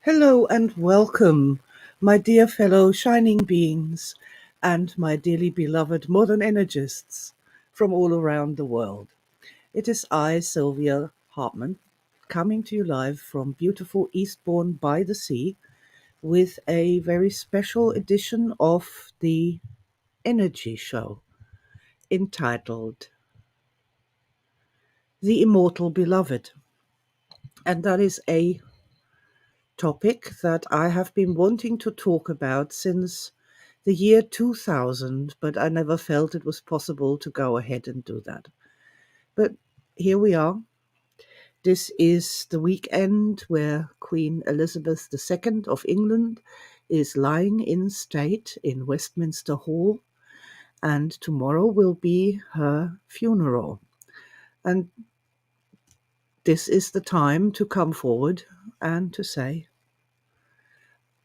Hello and welcome, my dear fellow shining beings and my dearly beloved modern energists from all around the world. It is I, Sylvia Hartman, coming to you live from beautiful Eastbourne by the Sea with a very special edition of the Energy Show entitled The Immortal Beloved. And that is a topic that I have been wanting to talk about since the year 2000, but I never felt it was possible to go ahead and do that. But here we are. This is the weekend where Queen Elizabeth II of England is lying in state in Westminster Hall, and tomorrow will be her funeral. And this is the time to come forward and to say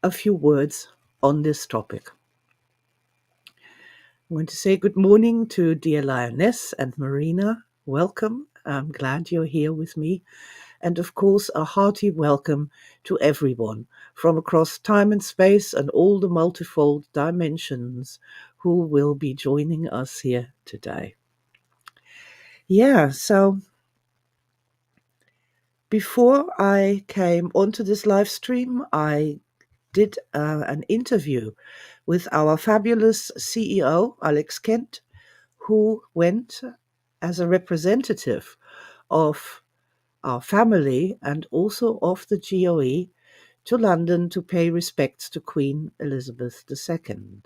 a few words on this topic. I want to say good morning to dear Lioness and Marina. Welcome. I'm glad you're here with me. And of course, a hearty welcome to everyone from across time and space and all the multifold dimensions who will be joining us here today. So before I came onto this live stream, I did an interview with our fabulous CEO, Alex Kent, who went as a representative of our family and also of the GOE to London to pay respects to Queen Elizabeth II.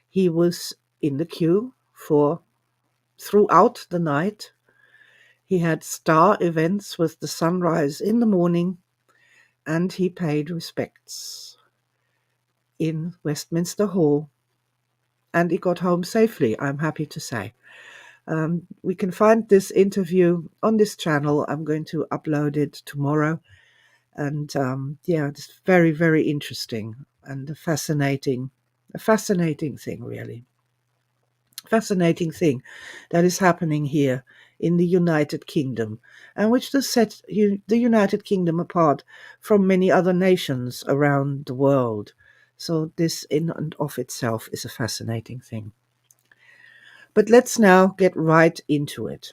He was in the queue throughout the night. He had star events with the sunrise in the morning, and he paid respects in Westminster Hall, and he got home safely, I'm happy to say. We can find this interview on this channel. I'm going to upload it tomorrow. And it's very, very interesting and a fascinating thing, really. Fascinating thing that is happening here in the United Kingdom, and which does set the United Kingdom apart from many other nations around the world. So this in and of itself is a fascinating thing. But let's now get right into it.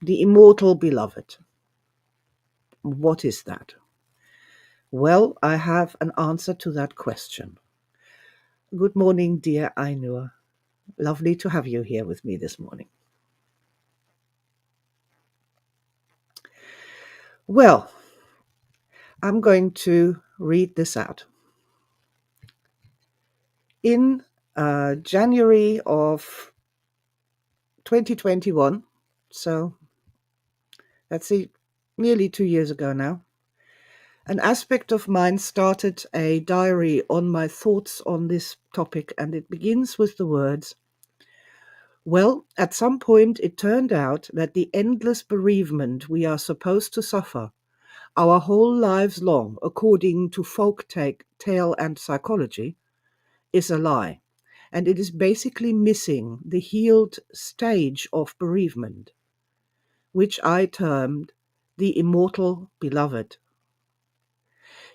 The Immortal Beloved. What is that? Well, I have an answer to that question. Good morning, dear Ainur. Lovely to have you here with me this morning. Well, I'm going to read this out. In January of 2021, so that's nearly 2 years ago now, an aspect of mine started a diary on my thoughts on this topic, and it begins with the words, "Well, at some point it turned out that the endless bereavement we are supposed to suffer our whole lives long, according to folk tale and psychology, is a lie, and it is basically missing the healed stage of bereavement, which I termed the Immortal Beloved.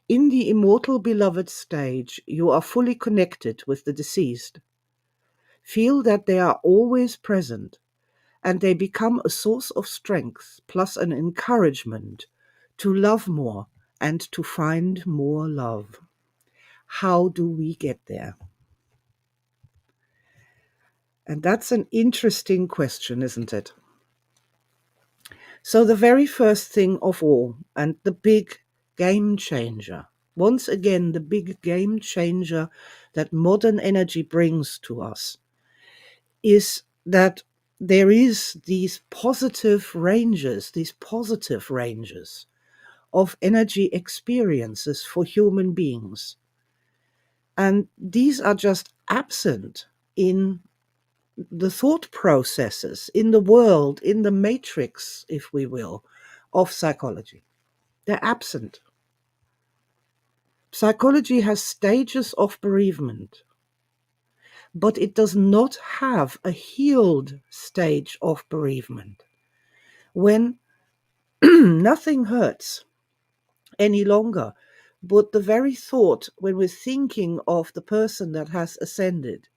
In the Immortal Beloved stage, you are fully connected with the deceased. Feel that they are always present, and they become a source of strength plus an encouragement to love more and to find more love. How do we get there?" And that's an interesting question, isn't it? So the very first thing of all, and the big game changer, once again, the big game changer that modern energy brings to us, is that there is these positive ranges of energy experiences for human beings. And these are just absent in the thought processes, in the world, in the matrix, if we will, of psychology. They're absent. Psychology has stages of bereavement, but it does not have a healed stage of bereavement. When nothing hurts any longer, but the very thought, when we're thinking of the person that has ascended,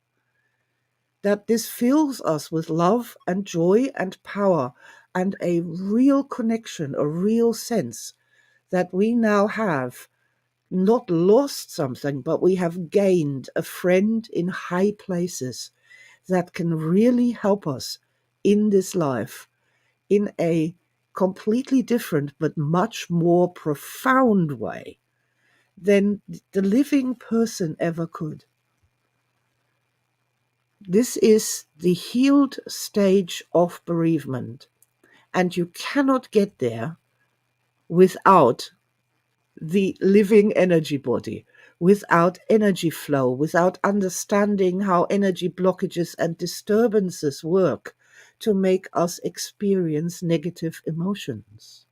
that this fills us with love and joy and power and a real connection, a real sense that we now have not lost something, but we have gained a friend in high places that can really help us in this life in a completely different but much more profound way than the living person ever could. This is the healed stage of bereavement, and you cannot get there without the living energy body, without energy flow, without understanding how energy blockages and disturbances work to make us experience negative emotions.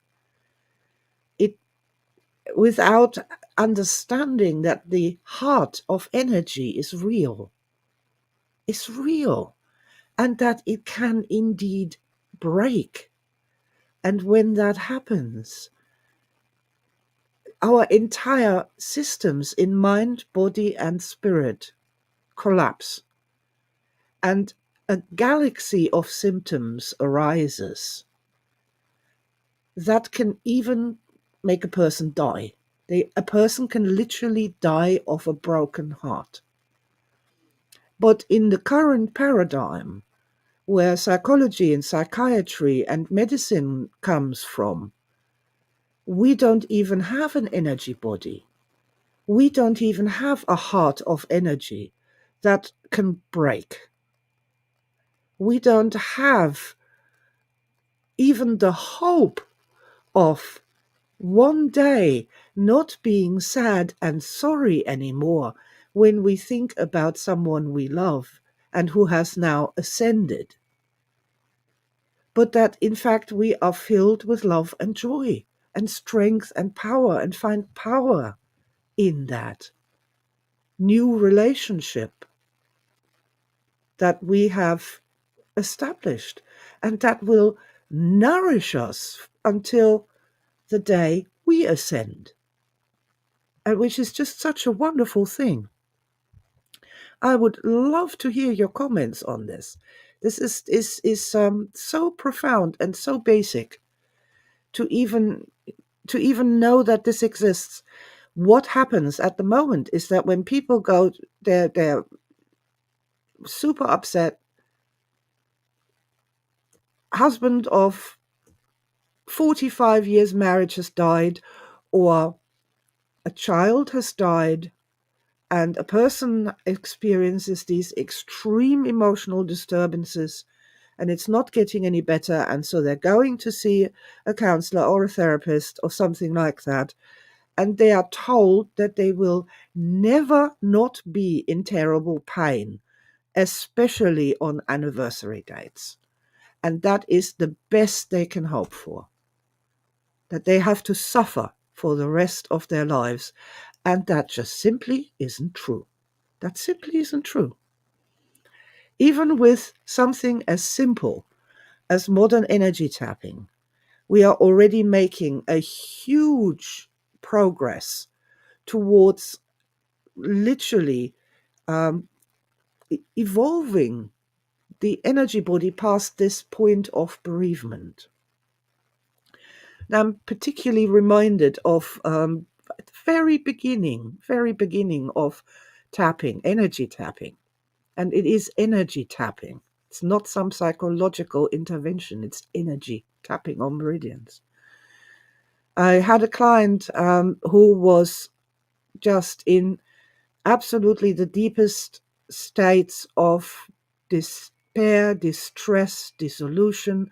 Without understanding that the heart of energy is real, and that it can indeed break. And when that happens, our entire systems in mind, body, and spirit collapse. And a galaxy of symptoms arises that can even make a person die. A person can literally die of a broken heart. But in the current paradigm, where psychology and psychiatry and medicine comes from, we don't even have an energy body. We don't even have a heart of energy that can break. We don't have even the hope of one day not being sad and sorry anymore when we think about someone we love and who has now ascended. But that in fact we are filled with love and joy and strength and power, and find power in that new relationship that we have established, and that will nourish us until the day we ascend, and which is just such a wonderful thing. I would love to hear your comments on this. This is so profound and so basic to even know that this exists. What happens at the moment is that when people go, they're super upset. Husband of 45 years marriage has died, or a child has died, and a person experiences these extreme emotional disturbances, and it's not getting any better, and so they're going to see a counselor or a therapist or something like that, and they are told that they will never not be in terrible pain, especially on anniversary dates. And that is the best they can hope for. That they have to suffer for the rest of their lives. And that just simply isn't true. That simply isn't true. Even with something as simple as modern energy tapping, we are already making a huge progress towards literally evolving the energy body past this point of bereavement. Now, I'm particularly reminded of the very beginning of tapping, energy tapping. And it is energy tapping. It's not some psychological intervention. It's energy tapping on meridians. I had a client who was just in absolutely the deepest states of despair, distress, dissolution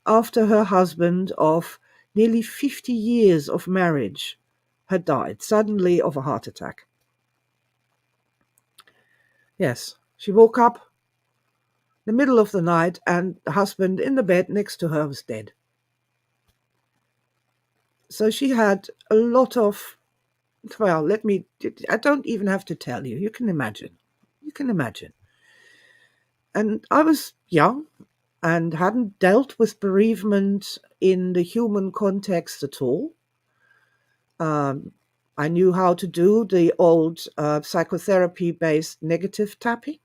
after her husband of nearly 50 years of marriage had died suddenly of a heart attack. Yes. She woke up in the middle of the night and the husband in the bed next to her was dead. So she had a lot of, well, I don't even have to tell you. You can imagine. You can imagine. And I was young and hadn't dealt with bereavement in the human context at all. I knew how to do the old psychotherapy-based negative tapping,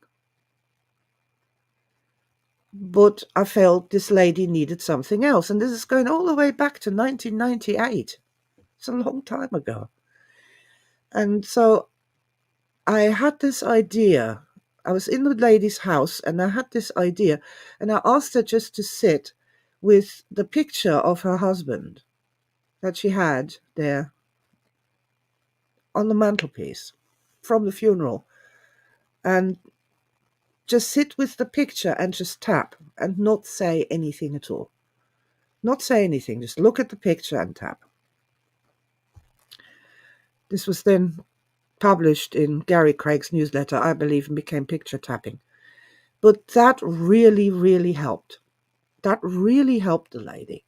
but I felt this lady needed something else. And this is going all the way back to 1998. It's a long time ago. And so I had this idea. I was in the lady's house and I had this idea. And I asked her just to sit with the picture of her husband that she had there on the mantelpiece from the funeral. And just sit with the picture and just tap and not say anything at all. Not say anything, just look at the picture and tap. This was then published in Gary Craig's newsletter, I believe, and became picture tapping. But that really, really helped. That really helped the lady.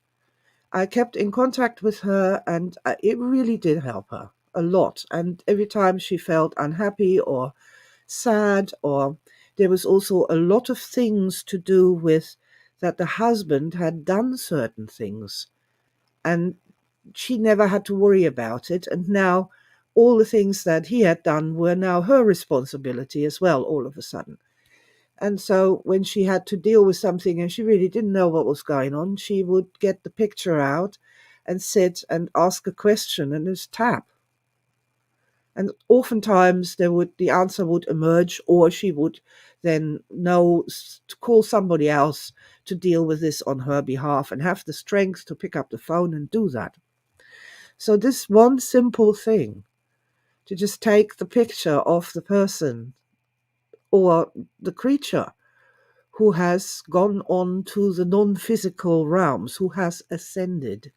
I kept in contact with her and it really did help her a lot. And every time she felt unhappy or sad, or there was also a lot of things to do with that the husband had done certain things and she never had to worry about it. And now all the things that he had done were now her responsibility as well, all of a sudden. And so when she had to deal with something and she really didn't know what was going on, she would get the picture out and sit and ask a question and just tap. And oftentimes the answer would emerge, or she would then know to call somebody else to deal with this on her behalf and have the strength to pick up the phone and do that. So this one simple thing, to just take the picture of the person or the creature who has gone on to the non-physical realms, who has ascended,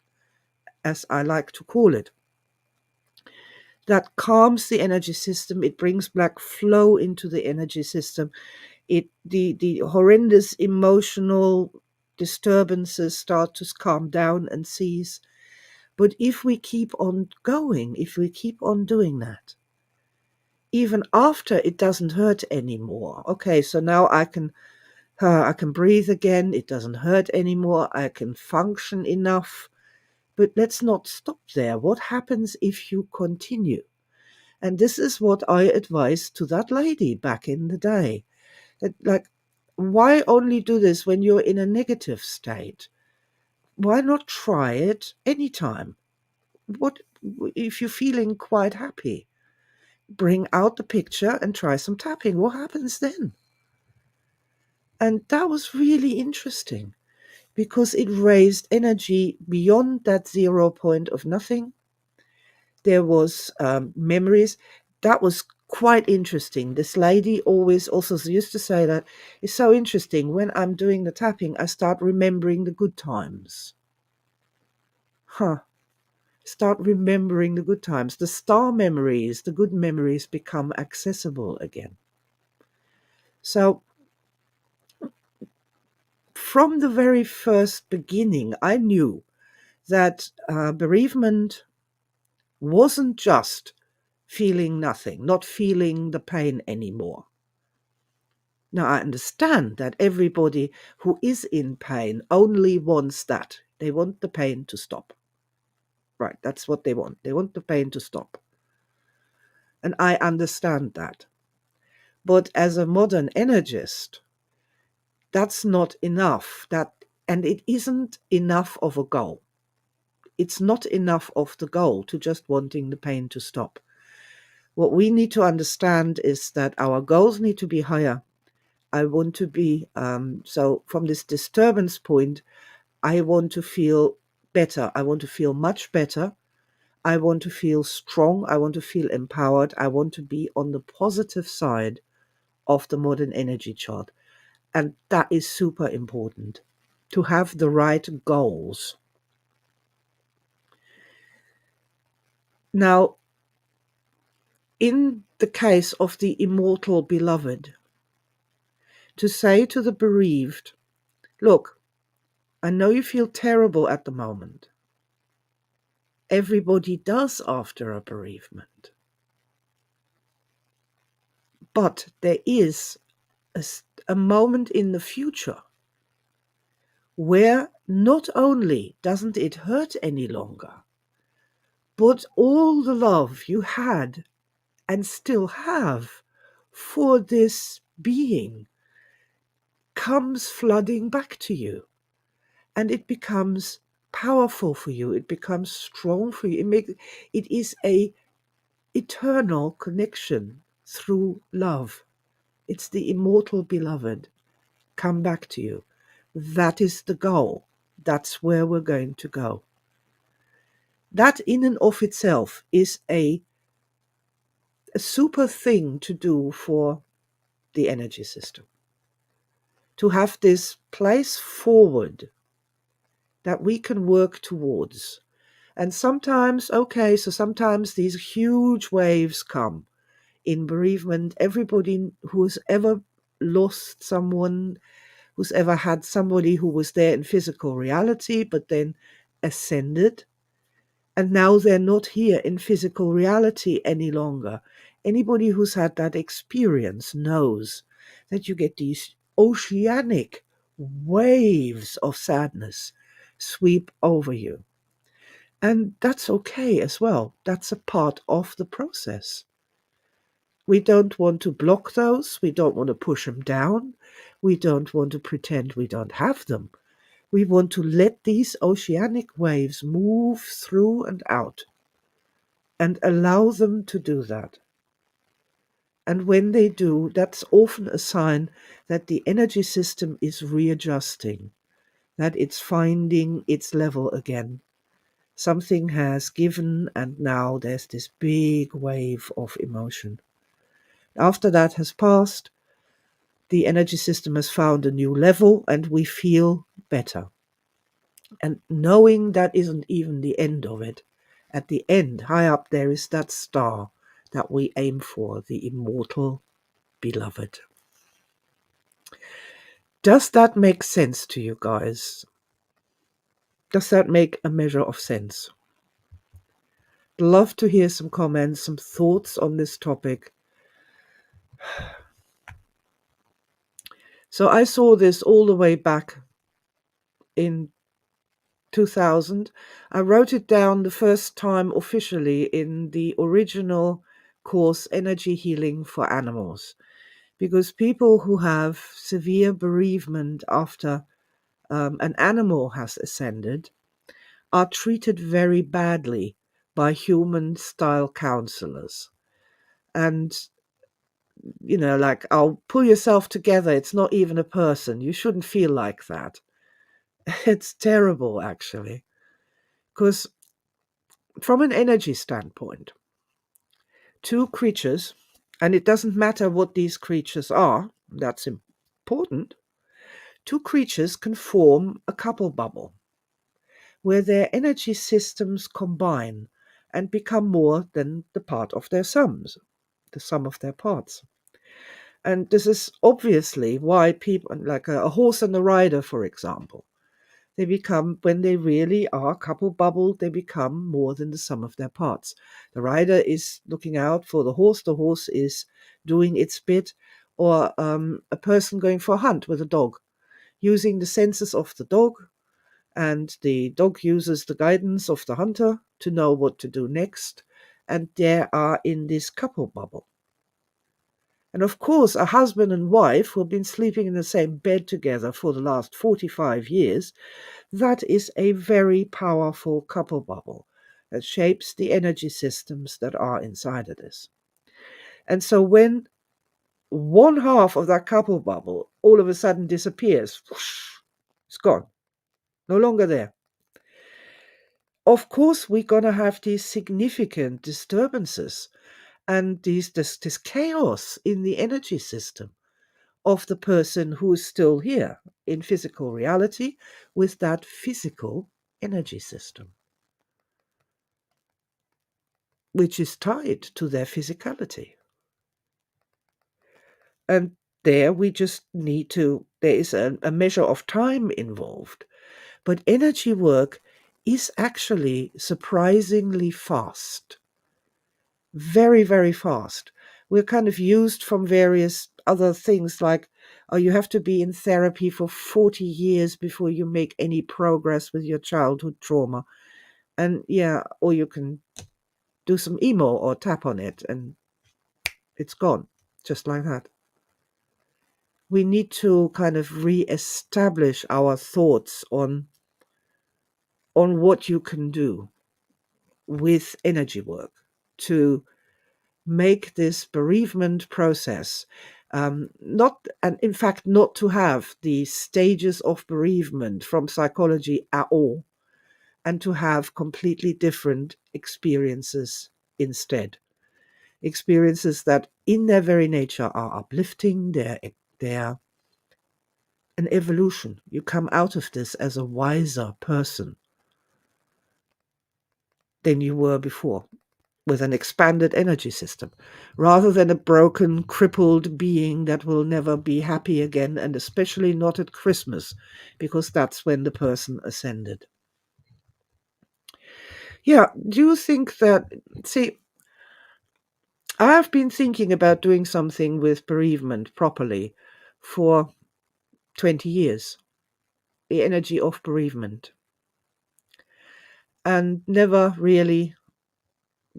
as I like to call it, that calms the energy system. It brings black flow into the energy system. The horrendous emotional disturbances start to calm down and cease. But if we keep on going, if we keep on doing that, even after it doesn't hurt anymore. Okay, so now I can breathe again. It doesn't hurt anymore. I can function enough. But let's not stop there. What happens if you continue? And this is what I advised to that lady back in the day. That, like, why only do this when you're in a negative state? Why not try it anytime? What if you're feeling quite happy? Bring out the picture and try some tapping. What happens then? And that was really interesting because it raised energy beyond that 0 point of nothing. There was memories. That was quite interesting. This lady always also used to say that it's so interesting. When I'm doing the tapping, I start remembering the good times. Start remembering the good times. The star memories, the good memories become accessible again. So from the very first beginning, I knew that bereavement wasn't just feeling nothing, not feeling the pain anymore. Now, I understand that everybody who is in pain only wants that. They want the pain to stop. Right, that's what they want. They want the pain to stop. And I understand that. But as a modern energist, that's not enough. And it isn't enough of a goal. It's not enough of the goal to just wanting the pain to stop. What we need to understand is that our goals need to be higher. I want to be, so from this disturbance point, I want to feel better. I want to feel much better. I want to feel strong. I want to feel empowered. I want to be on the positive side of the modern energy chart. And that is super important, to have the right goals. Now, in the case of the Immortal Beloved, to say to the bereaved, look, I know you feel terrible at the moment. Everybody does after a bereavement. But there is a moment in the future where not only doesn't it hurt any longer, but all the love you had and still have for this being comes flooding back to you, and it becomes powerful for you, it becomes strong for you. It is a eternal connection through love. It's the immortal beloved come back to you. That is the goal. That's where we're going to go. That in and of itself is a super thing to do for the energy system. To have this place forward that we can work towards. And sometimes, sometimes these huge waves come in bereavement. Everybody who's ever lost someone, who's ever had somebody who was there in physical reality, but then ascended, and now they're not here in physical reality any longer. Anybody who's had that experience knows that you get these oceanic waves of sadness sweep over you. And that's okay as well. That's a part of the process. We don't want to block those. We don't want to push them down. We don't want to pretend we don't have them. We want to let these oceanic waves move through and out and allow them to do that. And when they do, that's often a sign that the energy system is readjusting, that it's finding its level again. Something has given, and now there's this big wave of emotion. After that has passed, the energy system has found a new level, and we feel better. And knowing that isn't even the end of it. At the end, high up, there is that star that we aim for, the immortal beloved. Does that make sense to you guys? Does that make a measure of sense? Love to hear some comments, some thoughts on this topic. So I saw this all the way back in 2000. I wrote it down the first time officially in the original course, Energy Healing for Animals, because people who have severe bereavement after an animal has ascended are treated very badly by human-style counselors. And, like, I'll pull yourself together. It's not even a person. You shouldn't feel like that. It's terrible, actually. Because from an energy standpoint, two creatures, and it doesn't matter what these creatures are, that's important, two creatures can form a couple bubble where their energy systems combine and become more than the part of their sums, the sum of their parts. And this is obviously why people, like a horse and a rider, for example, they become, when they really are couple bubble, they become more than the sum of their parts. The rider is looking out for the horse is doing its bit, or a person going for a hunt with a dog, using the senses of the dog, and the dog uses the guidance of the hunter to know what to do next, and they are in this couple bubble. And of course, a husband and wife who have been sleeping in the same bed together for the last 45 years, that is a very powerful couple bubble that shapes the energy systems that are inside of this. And so when one half of that couple bubble all of a sudden disappears, whoosh, it's gone, no longer there. Of course, we're going to have these significant disturbances and this chaos in the energy system of the person who is still here in physical reality with that physical energy system, which is tied to their physicality. And There we just need to, there is a measure of time involved. But energy work is actually surprisingly fast. Very, very fast. We're kind of used from various other things like, oh, you have to be in therapy for 40 years before you make any progress with your childhood trauma. And yeah, or you can do some emo or tap on it and it's gone, just like that. We need to kind of re-establish our thoughts on what you can do with energy work to make this bereavement process not, and in fact not to have the stages of bereavement from psychology at all, and to have completely different experiences instead. Experiences that in their very nature are uplifting, they're an evolution. You come out of this as a wiser person than you were before, with an expanded energy system, rather than a broken, crippled being that will never be happy again, and especially not at Christmas, because that's when the person ascended. Yeah, do you think that, see, I've been thinking about doing something with bereavement properly for 20 years, the energy of bereavement, and never really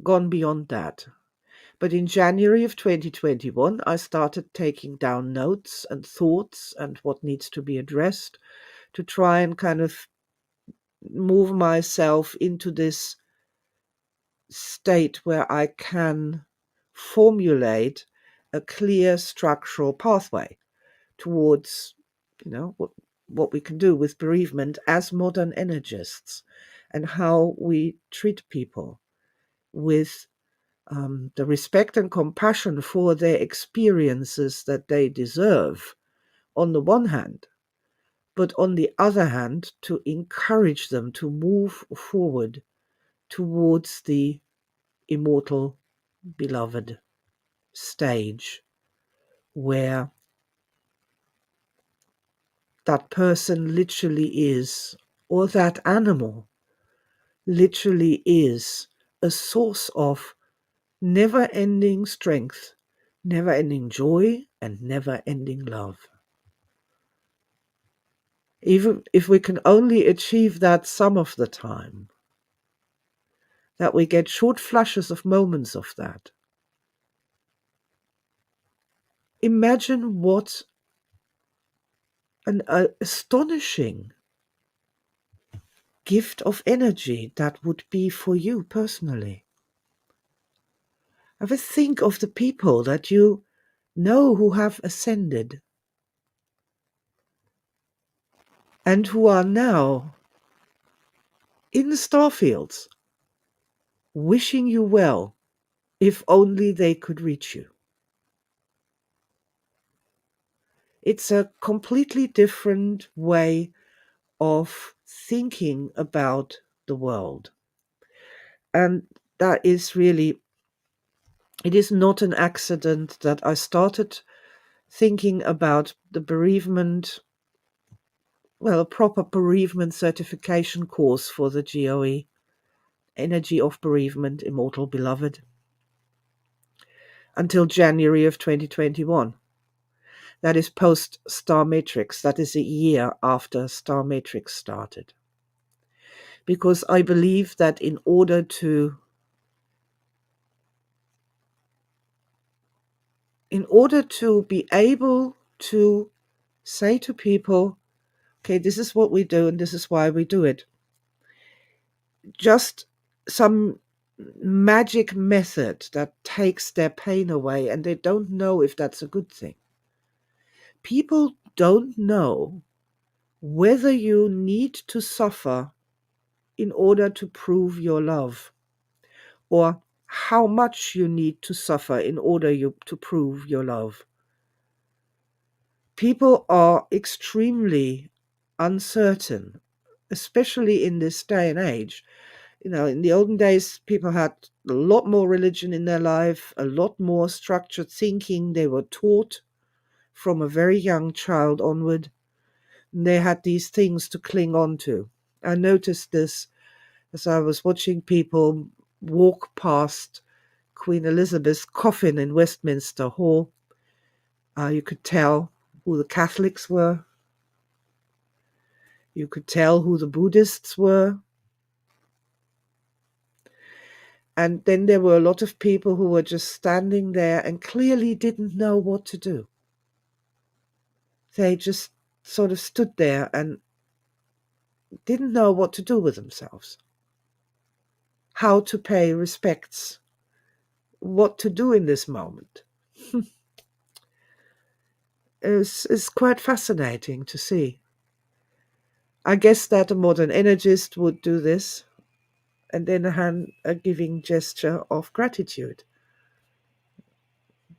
gone beyond that. But in January of 2021, I started taking down notes and thoughts and what needs to be addressed to try and kind of move myself into this state where I can formulate a clear structural pathway towards, what we can do with bereavement as modern energists, and how we treat people with the respect and compassion for their experiences that they deserve, on the one hand, but on the other hand, to encourage them to move forward towards the immortal beloved stage, where that person literally is, or that animal literally is, a source of never ending strength, never ending joy, and never ending love. Even if we can only achieve that some of the time, that we get short flashes of moments of that. Imagine what an astonishing gift of energy that would be for you personally. Ever think of the people that you know who have ascended and who are now in the starfields wishing you well, if only they could reach you. It's a completely different way of thinking about the world. And that is really, it is not an accident that I started thinking about the bereavement, well, a proper bereavement certification course for the GOE, Energy of Bereavement, Immortal Beloved, until January of 2021. That is post Star Matrix. That is a year after Star Matrix started. Because I believe that in order to be able to say to people, okay, this is what we do and this is why we do it, just some magic method that takes their pain away, and they don't know if that's a good thing. People don't know whether you need to suffer in order to prove your love, or how much you need to suffer in order to prove your love. People are extremely uncertain, especially in this day and age. In the olden days, people had a lot more religion in their life, a lot more structured thinking. They were taught from a very young child onward. They had these things to cling on to. I noticed this as I was watching people walk past Queen Elizabeth's coffin in Westminster Hall. You could tell who the Catholics were. You could tell who the Buddhists were. And then there were a lot of people who were just standing there and clearly didn't know what to do. They just sort of stood there and didn't know what to do with themselves. How to pay respects. What to do in this moment. It's quite fascinating to see. I guess that a modern energist would do this and then a giving gesture of gratitude.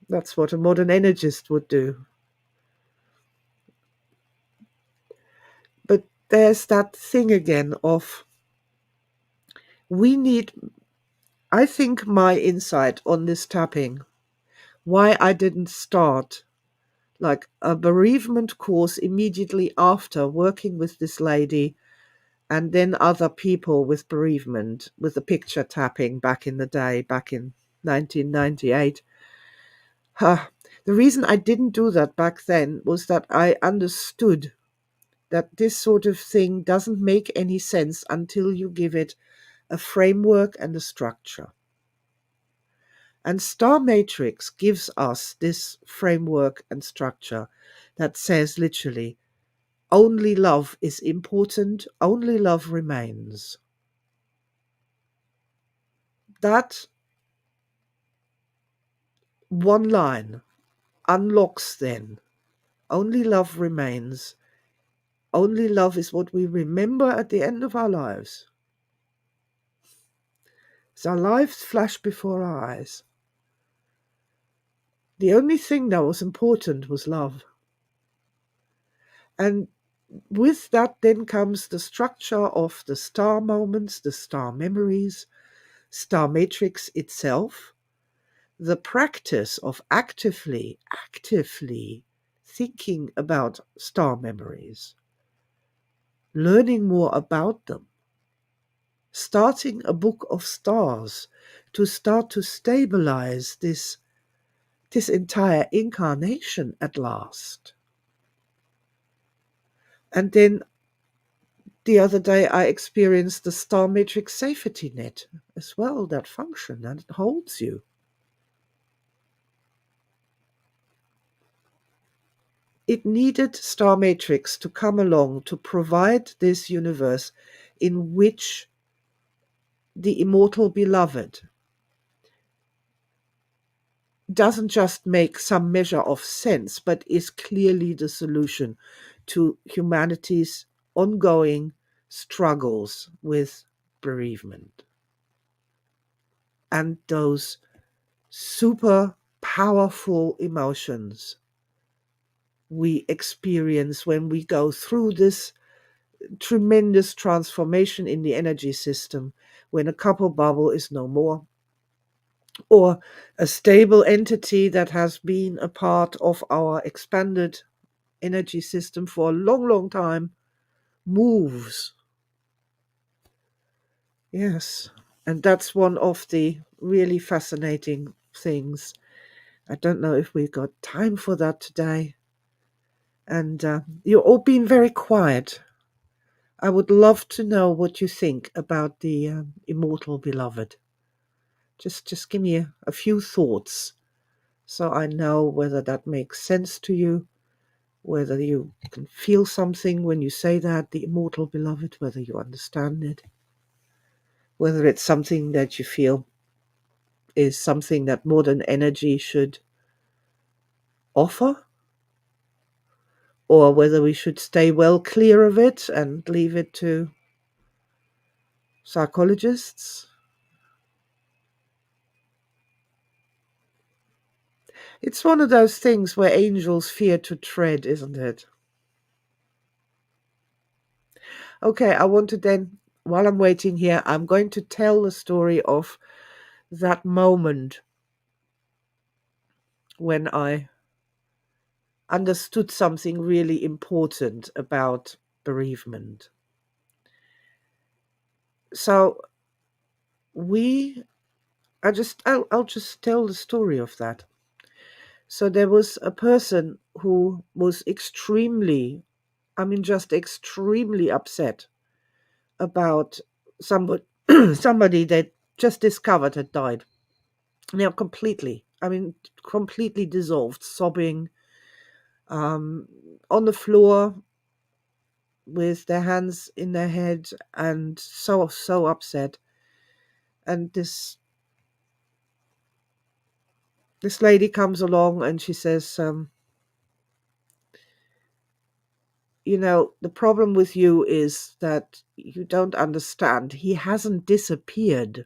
That's what a modern energist would do. But there's that thing again of I think my insight on this tapping, why I didn't start like a bereavement course immediately after working with this lady and then other people with bereavement, with the picture tapping back in the day, back in 1998. The reason I didn't do that back then was that I understood that this sort of thing doesn't make any sense until you give it a framework and a structure. And Star Matrix gives us this framework and structure that says literally, only love is important, only love remains. That one line unlocks then, only love remains, only love is what we remember at the end of our lives. So our lives flash before our eyes. The only thing that was important was love. And with that then comes the structure of the star moments, the star memories, Star Matrix itself, the practice of actively thinking about star memories, learning more about them, starting a book of stars to start to stabilize this entire incarnation at last. And then the other day I experienced the Star Matrix safety net as well, that function, and it holds you. It needed Star Matrix to come along to provide this universe in which the Immortal Beloved doesn't just make some measure of sense, but is clearly the solution to humanity's ongoing struggles with bereavement. And those super powerful emotions we experience when we go through this tremendous transformation in the energy system, when a couple bubble is no more, or a stable entity that has been a part of our expanded energy system for a long, long time moves. Yes, and that's one of the really fascinating things. I don't know if we've got time for that today. And you've all been very quiet. I would love to know what you think about the Immortal Beloved. Just give me a few thoughts so I know whether that makes sense to you, whether you can feel something when you say that, the Immortal Beloved, whether you understand it, whether it's something that you feel is something that modern energy should offer, or whether we should stay well clear of it and leave it to psychologists. It's one of those things where angels fear to tread, isn't it? Okay, I want to then, while I'm waiting here, I'm going to tell the story of that moment when I understood something really important about bereavement. So I'll just tell the story of that. So there was a person who was extremely, I mean, just extremely upset about somebody, somebody they just discovered had died. Now completely, I mean, completely dissolved, sobbing, um, on the floor with their hands in their head, and so upset. And this lady comes along and she says, the problem with you is that you don't understand. He hasn't disappeared.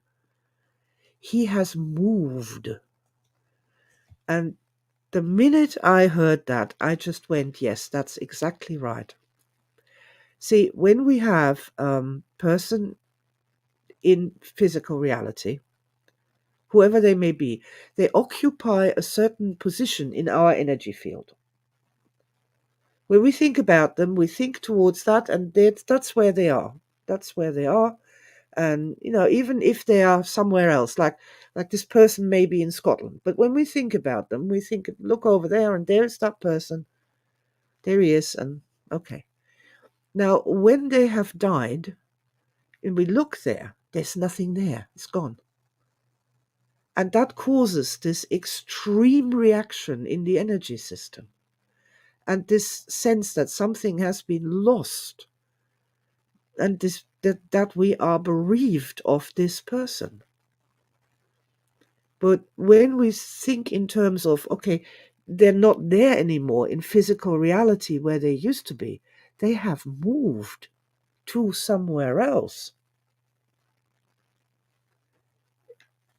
He has moved. And the minute I heard that, I just went, yes, that's exactly right. See, when we have person in physical reality, whoever they may be, they occupy a certain position in our energy field. When we think about them, we think towards that, and that's where they are. That's where they are. And even if they are somewhere else, like this person may be in Scotland, but when we think about them, we think, look over there, and there's that person. There he is, and okay. Now, when they have died, and we look there, there's nothing there. It's gone. And that causes this extreme reaction in the energy system. And this sense that something has been lost, and that we are bereaved of this person. But when we think in terms of, okay, they're not there anymore in physical reality where they used to be, they have moved to somewhere else.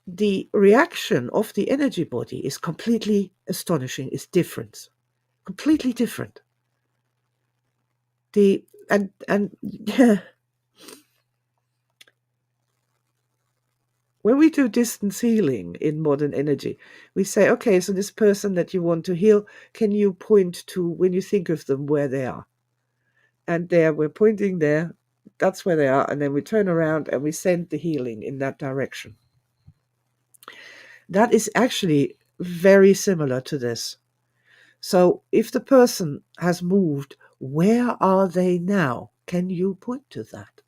The reaction of the energy body is completely astonishing. It's different, completely different. And when we do distance healing in modern energy, we say, okay, so this person that you want to heal, can you point to, when you think of them, where they are? And there, we're pointing there, that's where they are, and then we turn around and we send the healing in that direction. That is actually very similar to this. So if the person has moved, where are they now? Can you point to that?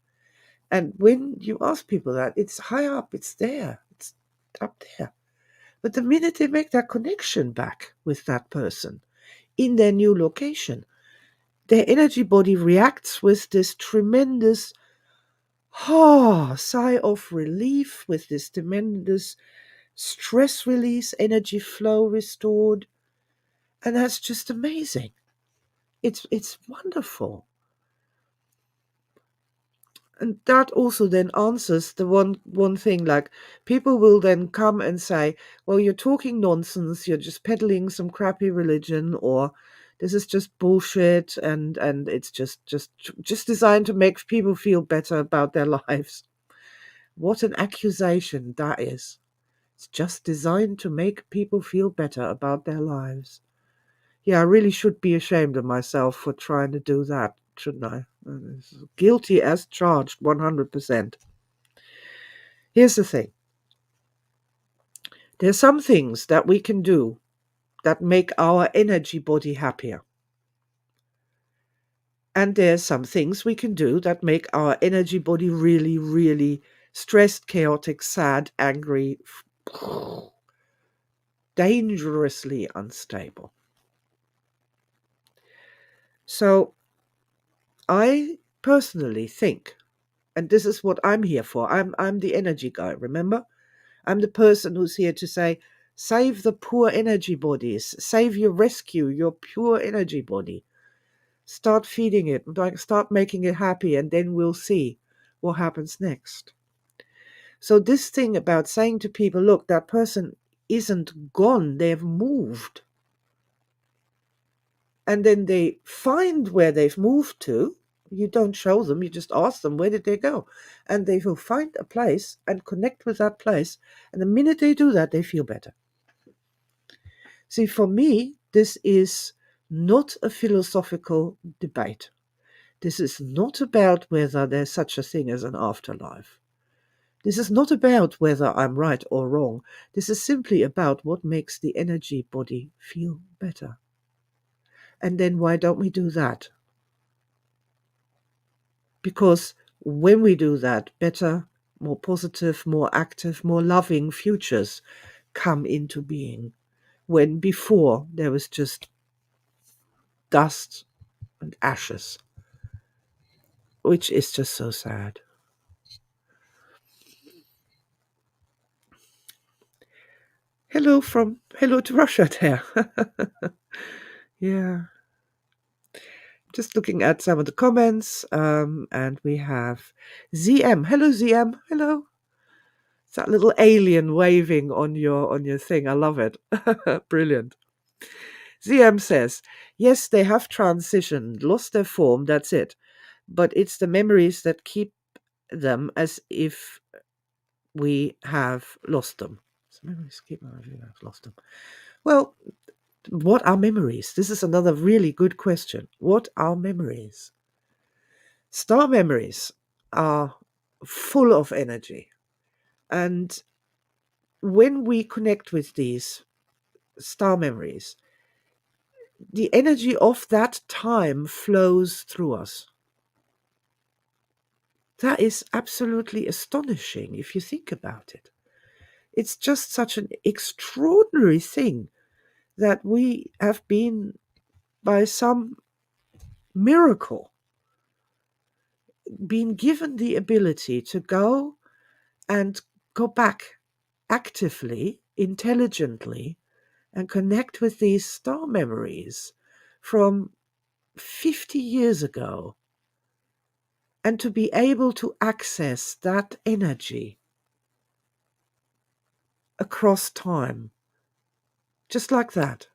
And when you ask people that, it's high up, it's there, it's up there. But the minute they make that connection back with that person in their new location, their energy body reacts with this tremendous sigh of relief, with this tremendous stress release, energy flow restored. And that's just amazing. It's wonderful. And that also then answers the one thing, like, people will then come and say, well, you're talking nonsense, you're just peddling some crappy religion, or this is just bullshit, and it's just designed to make people feel better about their lives. What an accusation that is. It's just designed to make people feel better about their lives. Yeah, I really should be ashamed of myself for trying to do that, shouldn't I? Guilty as charged, 100%. Here's the thing. There are some things that we can do that make our energy body happier. And there's some things we can do that make our energy body really, really stressed, chaotic, sad, angry, dangerously unstable. So I personally think, and this is what I'm here for, I'm the energy guy, remember? I'm the person who's here to say, save the poor energy bodies, rescue your pure energy body. Start feeding it, start making it happy, and then we'll see what happens next. So this thing about saying to people, look, that person isn't gone, they've moved. And then they find where they've moved to. You don't show them, you just ask them, where did they go? And they will find a place and connect with that place. And the minute they do that, they feel better. See, for me, this is not a philosophical debate. This is not about whether there's such a thing as an afterlife. This is not about whether I'm right or wrong. This is simply about what makes the energy body feel better. And then why don't we do that? Because when we do that, better, more positive, more active, more loving futures come into being. When before there was just dust and ashes, which is just so sad. Hello to Russia there. Yeah. Just looking at some of the comments, and we have ZM. Hello, ZM. Hello. It's that little alien waving on your thing. I love it. Brilliant. ZM says, yes, they have transitioned, lost their form, that's it. But it's the memories that keep them as if we have lost them. So memories keep them as if we have lost them. Well, what are memories? This is another really good question. What are memories? Star memories are full of energy. And when we connect with these star memories, the energy of that time flows through us. That is absolutely astonishing if you think about it. It's just such an extraordinary thing that we have been, by some miracle, been given the ability to go and go back actively, intelligently, and connect with these star memories from 50 years ago, and to be able to access that energy across time, just like that.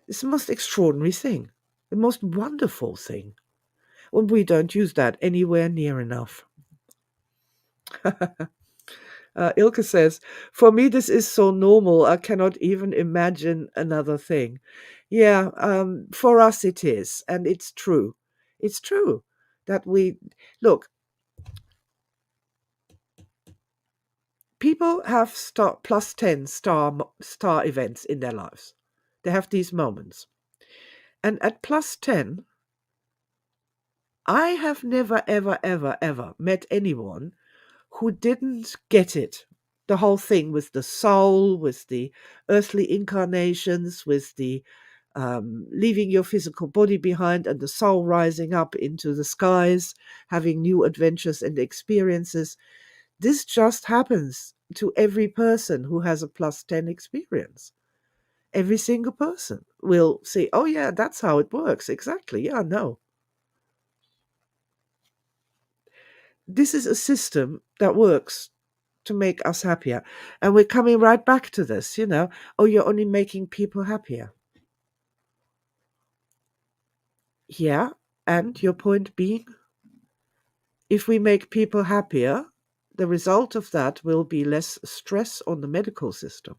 It's the most extraordinary thing, the most wonderful thing. When we don't use that anywhere near enough. Ilka says, for me, this is so normal, I cannot even imagine another thing. Yeah, for us it is, and it's true. It's true that look, people have plus 10 star events in their lives. They have these moments. And at plus 10, I have never, ever, ever, ever met anyone who didn't get it. The whole thing with the soul, with the earthly incarnations, with the leaving your physical body behind and the soul rising up into the skies, having new adventures and experiences. This just happens to every person who has a plus 10 experience. Every single person will say, oh yeah, that's how it works. Exactly. Yeah, no. This is a system that works to make us happier. And we're coming right back to this, oh, you're only making people happier. Yeah, and your point being, if we make people happier, the result of that will be less stress on the medical system,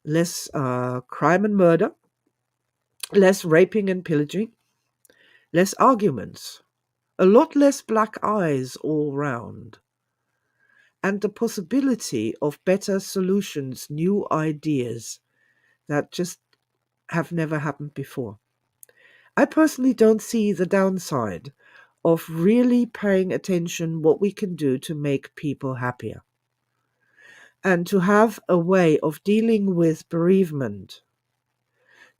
less crime and murder, less raping and pillaging, less arguments, a lot less black eyes all round, and the possibility of better solutions, new ideas that just have never happened before. I personally don't see the downside of really paying attention what we can do to make people happier. And to have a way of dealing with bereavement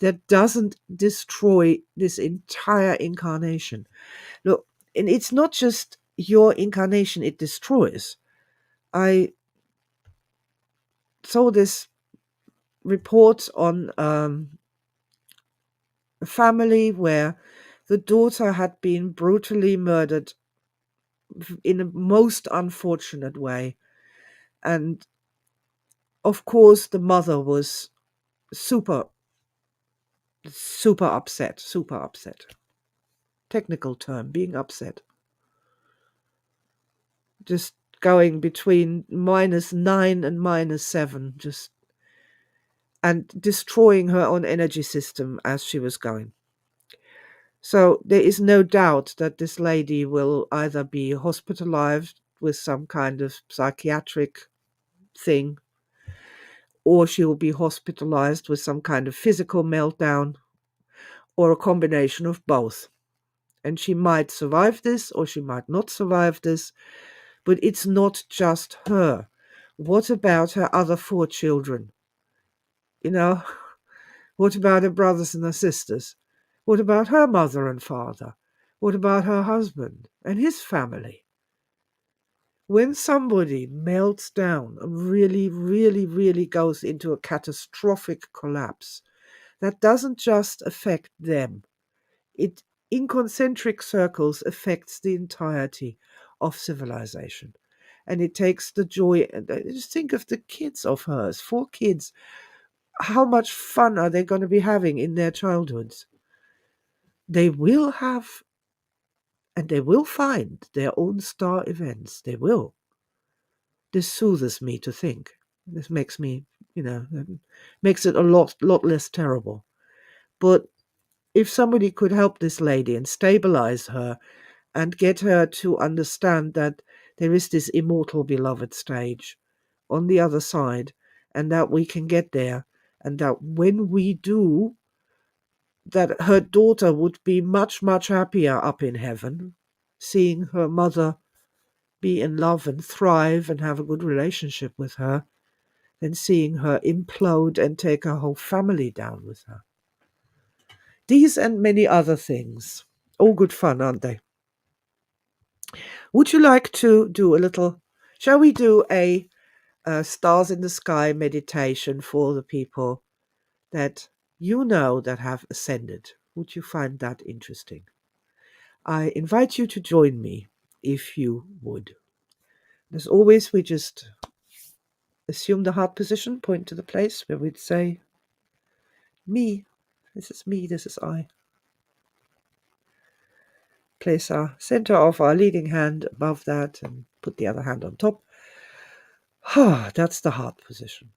that doesn't destroy this entire incarnation. Look, and it's not just your incarnation it destroys. I saw this report on a family where the daughter had been brutally murdered in a most unfortunate way. And of course, the mother was super upset. Technical term, being upset. Just going between -9 and -7, just and destroying her own energy system as she was going. So there is no doubt that this lady will either be hospitalized with some kind of psychiatric thing, or she will be hospitalized with some kind of physical meltdown, or a combination of both. And she might survive this, or she might not survive this, but it's not just her. What about her other 4 children? You know, what about her brothers and her sisters? What about her mother and father? What about her husband and his family? When somebody melts down and really, really, really goes into a catastrophic collapse, that doesn't just affect them. It, in concentric circles, affects the entirety of civilization. And it takes the joy. Just think of the kids of hers, 4 kids. How much fun are they going to be having in their childhoods? They will have, and they will find their own star events. They will. This soothes me to think. This makes me, makes it a lot less terrible. But if somebody could help this lady and stabilize her and get her to understand that there is this immortal beloved stage on the other side, and that we can get there, and that when we do, that her daughter would be much, much happier up in heaven, seeing her mother be in love and thrive and have a good relationship with her, than seeing her implode and take her whole family down with her. These and many other things. All good fun, aren't they? Would you like to do a little, shall we do a stars in the sky meditation for the people that you know that have ascended? Would you find that interesting? I invite you to join me if you would. As always, we just assume the heart position, point to the place where we'd say, me, this is I. Place our center of our leading hand above that and put the other hand on top. That's the heart position.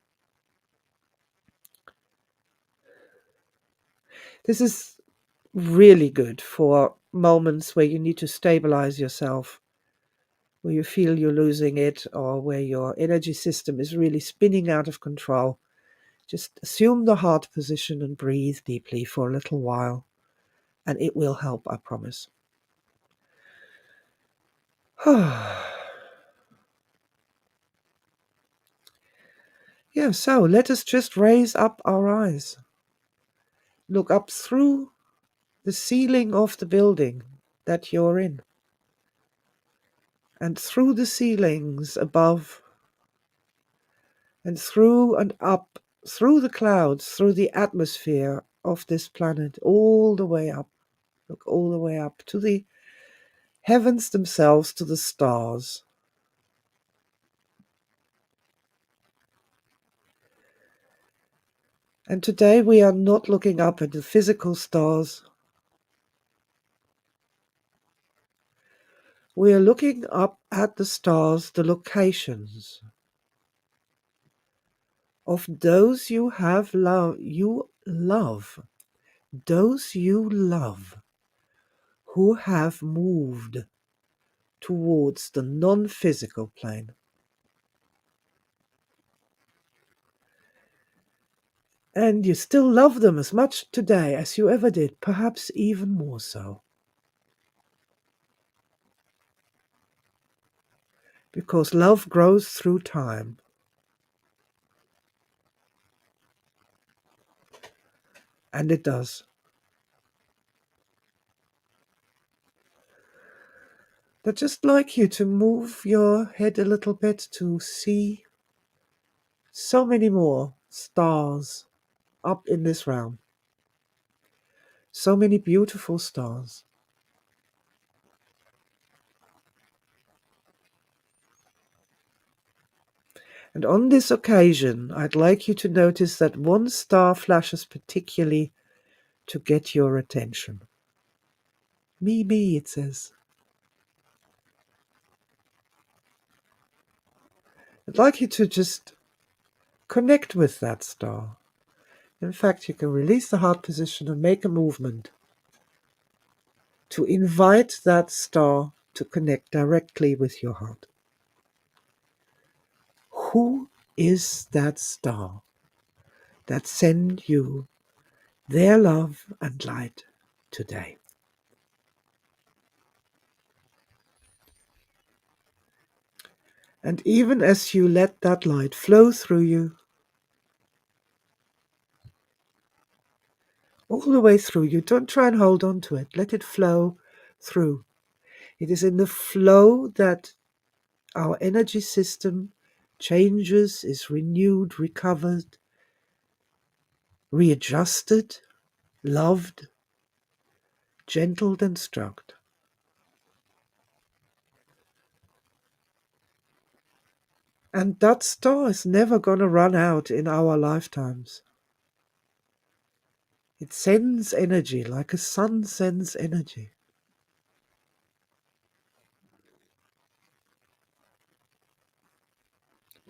This is really good for moments where you need to stabilize yourself, where you feel you're losing it, or where your energy system is really spinning out of control. Just assume the heart position and breathe deeply for a little while, and it will help, I promise. Yeah, so let us just raise up our eyes. Look up through the ceiling of the building that you're in, and through the ceilings above, and through and up, through the clouds, through the atmosphere of this planet, all the way up. Look all the way up to the heavens themselves, to the stars. And today we are not looking up at the physical stars. We are looking up at the stars, the locations of those you have love, those you love, who have moved towards the non-physical plane. And you still love them as much today as you ever did, perhaps even more so. Because love grows through time. And it does. I'd just like you to move your head a little bit to see so many more stars up in this realm. So many beautiful stars. And on this occasion, I'd like you to notice that one star flashes particularly to get your attention. Me, it says. I'd like you to just connect with that star. In fact, you can release the heart position and make a movement to invite that star to connect directly with your heart. Who is that star that sends you their love and light today? And even as you let that light flow through you, all the way through you, don't try and hold on to it. Let it flow through. It is in the flow that our energy system changes, is renewed, recovered, readjusted, loved, gentled and stroked. And that star is never going to run out in our lifetimes. It sends energy like a sun sends energy.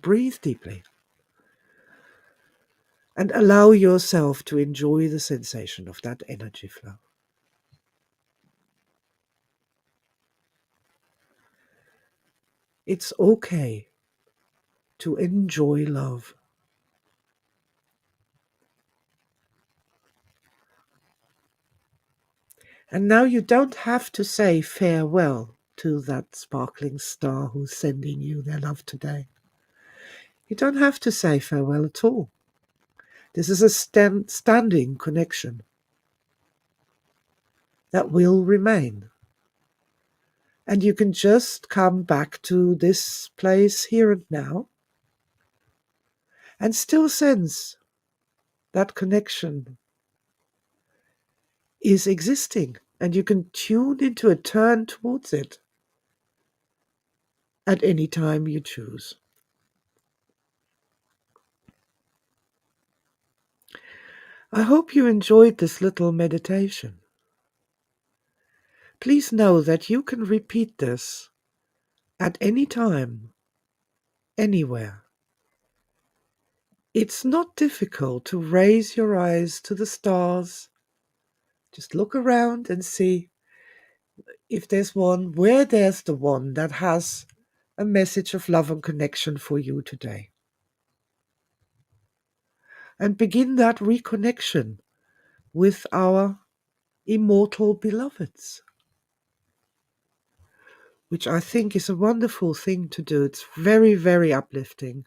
Breathe deeply and allow yourself to enjoy the sensation of that energy flow. It's okay to enjoy love. And now you don't have to say farewell to that sparkling star who's sending you their love today. You don't have to say farewell at all. This is a standing connection that will remain. And you can just come back to this place here and now and still sense that connection is existing. And you can tune into a turn towards it at any time you choose. I hope you enjoyed this little meditation. Please know that you can repeat this at any time, anywhere. It's not difficult to raise your eyes to the stars. Just look around and see if there's one, where there's the one that has a message of love and connection for you today. And begin that reconnection with our immortal beloveds, which I think is a wonderful thing to do. It's very, very uplifting.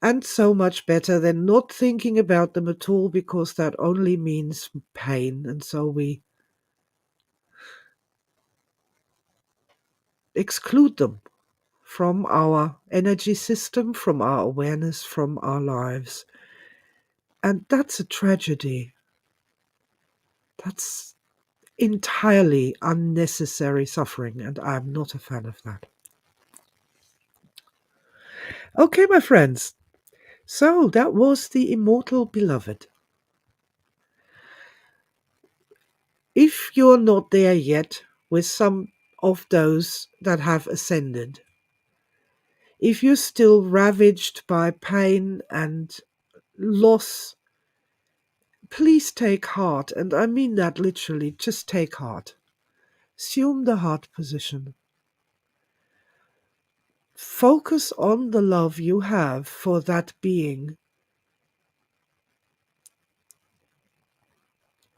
And so much better than not thinking about them at all, because that only means pain. And so we exclude them from our energy system, from our awareness, from our lives. And that's a tragedy. That's entirely unnecessary suffering, and I'm not a fan of that. Okay, my friends. So that was the Immortal Beloved. If you're not there yet with some of those that have ascended, if you're still ravaged by pain and loss, please take heart. And I mean that literally, just take heart. Assume the heart position. Focus on the love you have for that being.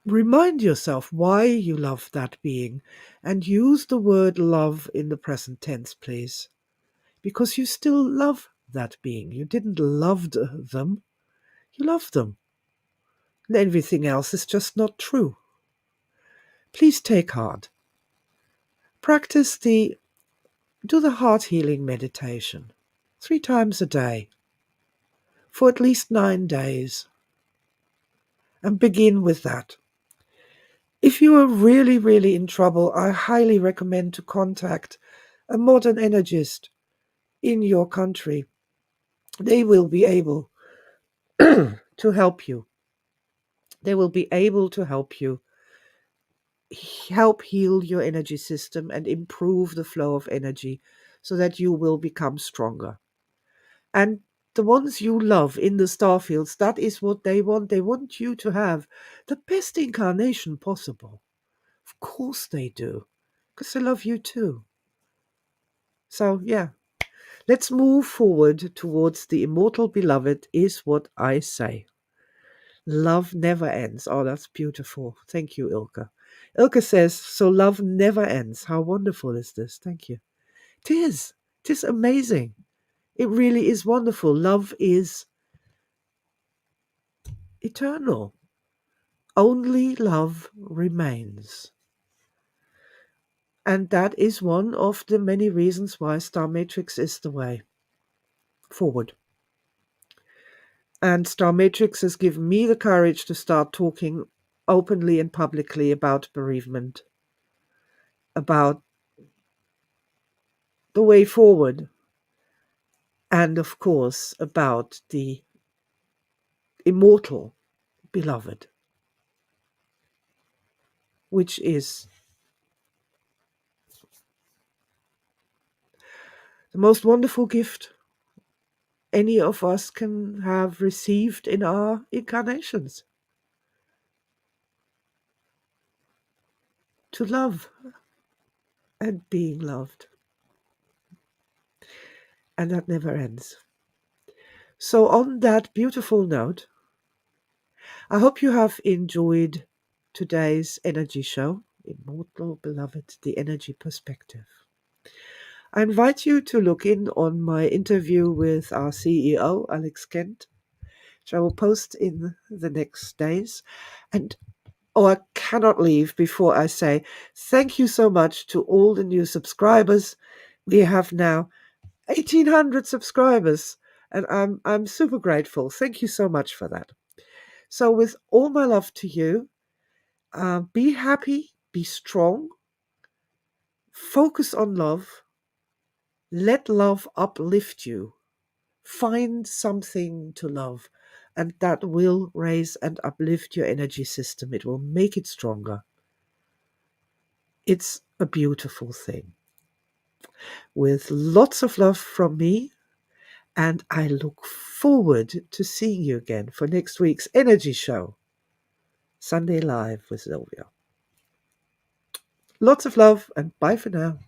Remind yourself why you love that being, and use the word love in the present tense, please. Because you still love that being. You didn't love them, you love them. And everything else is just not true. Please take heart. Do the heart healing meditation 3 times a day for at least 9 days. And begin with that. If you are really, really in trouble, I highly recommend to contact a modern energist in your country. They will be able to help you. They will be able to help you help heal your energy system and improve the flow of energy so that you will become stronger. And the ones you love in the star fields, that is what they want. They want you to have the best incarnation possible. Of course they do, because they love you too. So, yeah, let's move forward towards the immortal beloved, is what I say. Love never ends. Oh, that's beautiful. Thank you, Ilka. Ilka says, so love never ends. How wonderful is this? Thank you. It is. It is amazing. It really is wonderful. Love is eternal. Only love remains. And that is one of the many reasons why Star Matrix is the way forward. And Star Matrix has given me the courage to start talking openly and publicly about bereavement, about the way forward, and of course about the immortal beloved, which is the most wonderful gift any of us can have received in our incarnations. To love and being loved. And that never ends. So on that beautiful note, I hope you have enjoyed today's energy show, Immortal Beloved, the Energy Perspective. I invite you to look in on my interview with our CEO, Alex Kent, which I will post in the next days. And I cannot leave before I say thank you so much to all the new subscribers. We have now 1,800 subscribers, and I'm super grateful. Thank you so much for that. So with all my love to you, be happy, be strong, focus on love, let love uplift you. Find something to love, and that will raise and uplift your energy system. It will make it stronger. It's a beautiful thing. With lots of love from me, and I look forward to seeing you again for next week's energy show, Sunday Live with Sylvia. Lots of love, and bye for now.